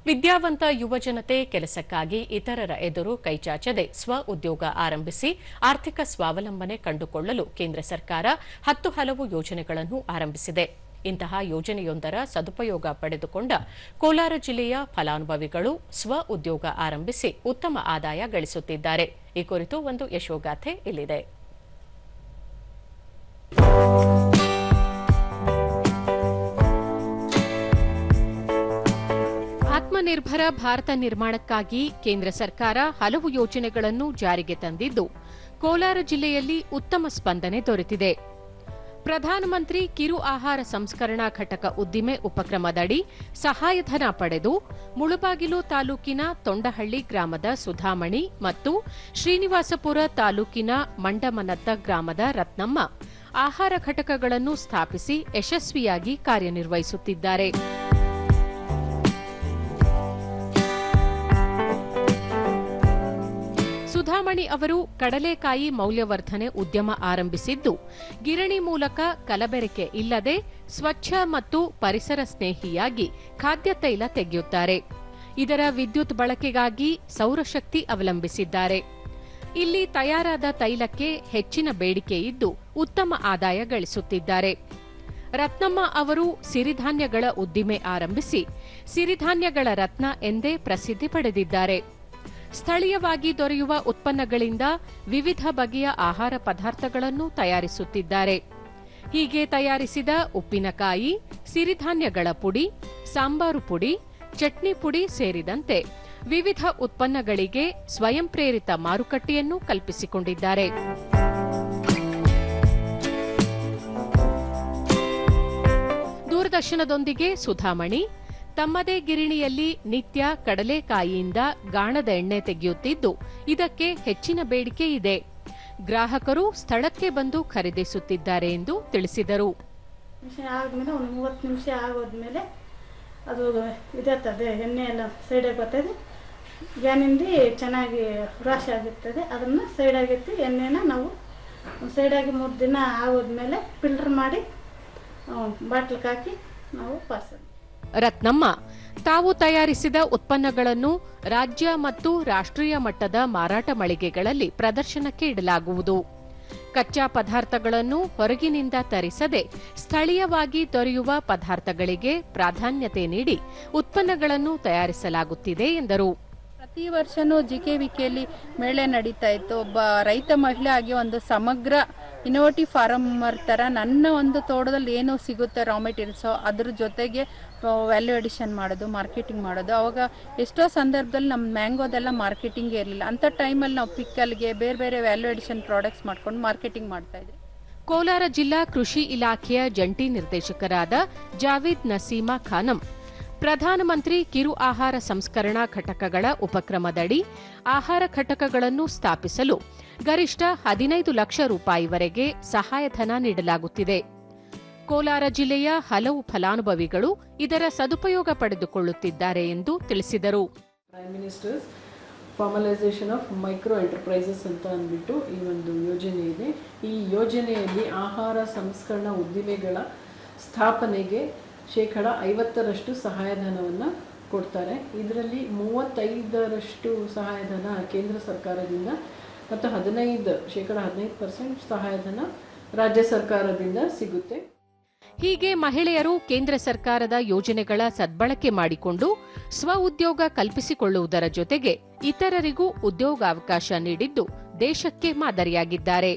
ವಿದ್ಯಾವಂತ ಯುವಜನತೆ ಕೆಲಸಕ್ಕಾಗಿ ಇತರರ ಎದುರು ಕೈಚಾಚದೆ ಸ್ವ ಉದ್ಯೋಗ ಆರಂಭಿಸಿ ಆರ್ಥಿಕ ಸ್ವಾವಲಂಬನೆ ಕಂಡುಕೊಳ್ಳಲು ಕೇಂದ್ರ ಸರ್ಕಾರ 10 ಹಲವು ಯೋಜನೆಗಳನ್ನು ಆರಂಭಿಸಿದೆ. ಇಂತಹ ಯೋಜನೆಯೊಂದರ ಸದುಪಯೋಗ ಪಡೆದುಕೊಂಡ ಕೋಲಾರ ಜಿಲ್ಲೆಯ ಫಲಾನುಭವಿಗಳು ಸ್ವ ಉದ್ಯೋಗ ಆರಂಭಿಸಿ ಉತ್ತಮ ಆದಾಯ ಗಳಿಸುತ್ತಿದ್ದಾರೆ. ಈ ಕುರಿತು ಒಂದು ಯಶೋಗಾಥೆ ಇಲ್ಲಿದೆ. ಆತ್ಮನಿರ್ಭರ ಭಾರತ ನಿರ್ಮಾಣಕ್ಕಾಗಿ ಕೇಂದ್ರ ಸರ್ಕಾರ ಹಲವು ಯೋಜನೆಗಳನ್ನು ಜಾರಿಗೆ ತಂದಿದ್ದು, ಕೋಲಾರ ಜಿಲ್ಲೆಯಲ್ಲಿ ಉತ್ತಮ ಸ್ಪಂದನೆ ದೊರೆತಿದೆ. ಪ್ರಧಾನಮಂತ್ರಿ ಕಿರು ಆಹಾರ ಸಂಸ್ಕರಣಾ ಘಟಕ ಉದ್ದಿಮೆ ಉಪಕ್ರಮದಡಿ ಸಹಾಯಧನ ಪಡೆದು ಮುಳಬಾಗಿಲು ತಾಲೂಕಿನ ತೊಂಡಹಳ್ಳಿ ಗ್ರಾಮದ ಸುಧಾಮಣಿ ಮತ್ತು ಶ್ರೀನಿವಾಸಪುರ ತಾಲೂಕಿನ ಮಂಡಮನತ್ತ ಗ್ರಾಮದ ರತ್ನಮ್ಮ ಆಹಾರ ಘಟಕಗಳನ್ನು ಸ್ಥಾಪಿಸಿ ಯಶಸ್ವಿಯಾಗಿ ಕಾರ್ಯನಿರ್ವಹಿಸುತ್ತಿದ್ದಾರೆ. ಸುಧಾಮಣಿ ಅವರು ಕಡಲೆಕಾಯಿ ಮೌಲ್ಯವರ್ಧನೆ ಉದ್ಯಮ ಆರಂಭಿಸಿದ್ದು, ಗಿರಣಿ ಮೂಲಕ ಕಲಬೆರಕೆ ಇಲ್ಲದೆ ಸ್ವಚ್ಛ ಮತ್ತು ಪರಿಸರ ಸ್ನೇಹಿಯಾಗಿ ಖಾದ್ಯ ತೈಲ ತೆಗೆಯುತ್ತಾರೆ. ಇದರ ವಿದ್ಯುತ್ ಬಳಕೆಗಾಗಿ ಸೌರಶಕ್ತಿ ಅವಲಂಬಿಸಿದ್ದಾರೆ. ಇಲ್ಲಿ ತಯಾರಾದ ತೈಲಕ್ಕೆ ಹೆಚ್ಚಿನ ಬೇಡಿಕೆ ಇದ್ದು ಉತ್ತಮ ಆದಾಯ ಗಳಿಸುತ್ತಿದ್ದಾರೆ. ರತ್ನಮ್ಮ ಅವರು ಸಿರಿಧಾನ್ಯಗಳ ಉದ್ದಿಮೆ ಆರಂಭಿಸಿ ಸಿರಿಧಾನ್ಯಗಳ ರತ್ನ ಎಂದೇ ಪ್ರಸಿದ್ಧಿ ಪಡೆದಿದ್ದಾರೆ. ಸ್ಥಳೀಯವಾಗಿ ದೊರೆಯುವ ಉತ್ಪನ್ನಗಳಿಂದ ವಿವಿಧ ಬಗೆಯ ಆಹಾರ ಪದಾರ್ಥಗಳನ್ನು ತಯಾರಿಸುತ್ತಿದ್ದಾರೆ. ಹೀಗೆ ತಯಾರಿಸಿದ ಉಪ್ಪಿನಕಾಯಿ, ಸಿರಿಧಾನ್ಯಗಳ ಪುಡಿ, ಸಾಂಬಾರು ಪುಡಿ, ಚಟ್ನಿ ಪುಡಿ ಸೇರಿದಂತೆ ವಿವಿಧ ಉತ್ಪನ್ನಗಳಿಗೆ ಸ್ವಯಂ ಪ್ರೇರಿತ ಮಾರುಕಟ್ಟೆಯನ್ನು ಕಲ್ಪಿಸಿಕೊಂಡಿದ್ದಾರೆ. ದೂರದರ್ಶನದೊಂದಿಗೆ ಸುಧಾಮಣಿ ತಮ್ಮದೇ ಗಿರಣಿಯಲ್ಲಿ ನಿತ್ಯ ಕಡಲೆಕಾಯಿಯಿಂದ ಗಾಣದ ಎಣ್ಣೆ ತೆಗೆಯುತ್ತಿದ್ದು, ಇದಕ್ಕೆ ಹೆಚ್ಚಿನ ಬೇಡಿಕೆ ಇದೆ. ಗ್ರಾಹಕರು ಸ್ಥಳಕ್ಕೆ ಬಂದು ಖರೀದಿಸುತ್ತಿದ್ದಾರೆ ಎಂದು ತಿಳಿಸಿದರು. ಆದ್ಮೇಲೆ ಒಂದು 30 ನಿಮಿಷ ಆಗೋದ್ಮೇಲೆ ಅದು ಇದಾಗ್ತದೆ, ಎಣ್ಣೆ ಎಲ್ಲ ಸೈಡಾಗಿ ಬರ್ತದೆ, ಗ್ಯಾನಿಂದ ಚೆನ್ನಾಗಿ ರಾಶಿ ಆಗಿರ್ತದೆ. ಅದನ್ನು ಸೈಡಾಗಿತ್ತು ಎಣ್ಣೆನ ನಾವು ಸೈಡಾಗಿ 3 ದಿನ ಆಗೋದ್ಮೇಲೆ ಫಿಲ್ಟರ್ ಮಾಡಿ ಬಾಟ್ಲಿಗೆ ಹಾಕಿ ನಾವು ಪಾರ್ಸಲ್. ರತ್ನಮ್ಮ ತಾವು ತಯಾರಿಸಿದ ಉತ್ಪನ್ನಗಳನ್ನು ರಾಜ್ಯ ಮತ್ತು ರಾಷ್ಟ್ರೀಯ ಮಟ್ಟದ ಮಾರಾಟ ಮಳಿಗೆಗಳಲ್ಲಿ ಪ್ರದರ್ಶನಕ್ಕೆ ಇಡಲಾಗುವುದು. ಕಚ್ಚಾ ಪದಾರ್ಥಗಳನ್ನು ಹೊರಗಿನಿಂದ ತರಿಸದೆ ಸ್ಥಳೀಯವಾಗಿ ದೊರೆಯುವ ಪದಾರ್ಥಗಳಿಗೆ ಪ್ರಾಧಾನ್ಯತೆ ನೀಡಿ ಉತ್ಪನ್ನಗಳನ್ನು ತಯಾರಿಸಲಾಗುತ್ತಿದೆ ಎಂದರು. ಪ್ರತಿ ವರ್ಷನೂ ಜಿಕೆವಿಕೆಯಲ್ಲಿ ಮೇಳೆ ನಡೀತಾ ಇತ್ತು. ಒಬ್ಬ ರೈತ ಮಹಿಳೆ ಆಗಿ ಒಂದು ಸಮಗ್ರ ಇನೋವೇಟಿವ್ ಫಾರ್ಮರ್ ಥರ ನನ್ನ ಒಂದು ತೋಟದಲ್ಲಿ ಏನು ಸಿಗುತ್ತೆ ರಾ ಮೆಟೀರಿಯಲ್ಸು, ಅದ್ರ ಜೊತೆಗೆ ವ್ಯಾಲ್ಯೂ ಎಡಿಷನ್ ಮಾಡೋದು, ಮಾರ್ಕೆಟಿಂಗ್ ಮಾಡೋದು. ಅವಾಗ ಎಷ್ಟೋ ಸಂದರ್ಭದಲ್ಲಿ ನಮ್ಮ ಮ್ಯಾಂಗೋದೆಲ್ಲ ಮಾರ್ಕೆಟಿಂಗೇ ಇರಲಿಲ್ಲ. ಅಂಥ ಟೈಮಲ್ಲಿ ನಾವು ಪಿಕ್ಕಲ್ಗೆ ಬೇರೆ ಬೇರೆ ವ್ಯಾಲ್ಯೂ ಎಡಿಷನ್ ಪ್ರಾಡಕ್ಟ್ಸ್ ಮಾಡ್ಕೊಂಡು ಮಾರ್ಕೆಟಿಂಗ್ ಮಾಡ್ತಾ ಇದ್ವಿ. ಕೋಲಾರ ಜಿಲ್ಲಾ ಕೃಷಿ ಇಲಾಖೆಯ ಜಂಟಿ ನಿರ್ದೇಶಕರಾದ ಜಾವೀದ್ ನಸೀಮಾ ಖಾನಂ ಪ್ರಧಾನಮಂತ್ರಿ ಕಿರು ಆಹಾರ ಸಂಸ್ಕರಣಾ ಘಟಕಗಳ ಉಪಕ್ರಮದಡಿ ಆಹಾರ ಘಟಕಗಳನ್ನು ಸ್ಥಾಪಿಸಲು ಗರಿಷ್ಠ 15 ಲಕ್ಷ ರೂಪಾಯಿವರೆಗೆ ಸಹಾಯಧನ ನೀಡಲಾಗುತ್ತಿದೆ. ಕೋಲಾರ ಜಿಲ್ಲೆಯ ಹಲವು ಫಲಾನುಭವಿಗಳು ಇದರ ಸದುಪಯೋಗ ಪಡೆದುಕೊಳ್ಳುತ್ತಿದ್ದಾರೆ ಎಂದು ತಿಳಿಸಿದರು. Prime ministers formalisation of micro enterprises ಅಂತ ಅಂದ್ಬಿಟ್ಟು ಈ ಒಂದು ಯೋಜನೆ ಇದೆ. ಈ ಯೋಜನೆಯಲ್ಲಿ ಆಹಾರ ಸಂಸ್ಕರಣಾ ಉದ್ದಿಮೆಗಳ ಸ್ಥಾಪನೆಗೆ 50% ಸಹಾಯಧನವನ್ನು ಕೊಡ್ತಾರೆ. ಇದರಲ್ಲಿ 35% ಸಹಾಯಧನ ಕೇಂದ್ರ ಸರ್ಕಾರದಿಂದ ಮತ್ತು 15% ಸಹಾಯಧನ ರಾಜ್ಯ ಸರ್ಕಾರದಿಂದ ಸಿಗುತ್ತೆ. ಹೀಗೆ ಮಹಿಳೆಯರು ಕೇಂದ್ರ ಸರ್ಕಾರದ ಯೋಜನೆಗಳ ಸದ್ಬಳಕೆ ಮಾಡಿಕೊಂಡು ಸ್ವ ಉದ್ಯೋಗ ಕಲ್ಪಿಸಿಕೊಳ್ಳುವುದರ ಜೊತೆಗೆ ಇತರರಿಗೂ ಉದ್ಯೋಗಾವಕಾಶ ನೀಡಿದ್ದು ದೇಶಕ್ಕೆ ಮಾದರಿಯಾಗಿದ್ದಾರೆ.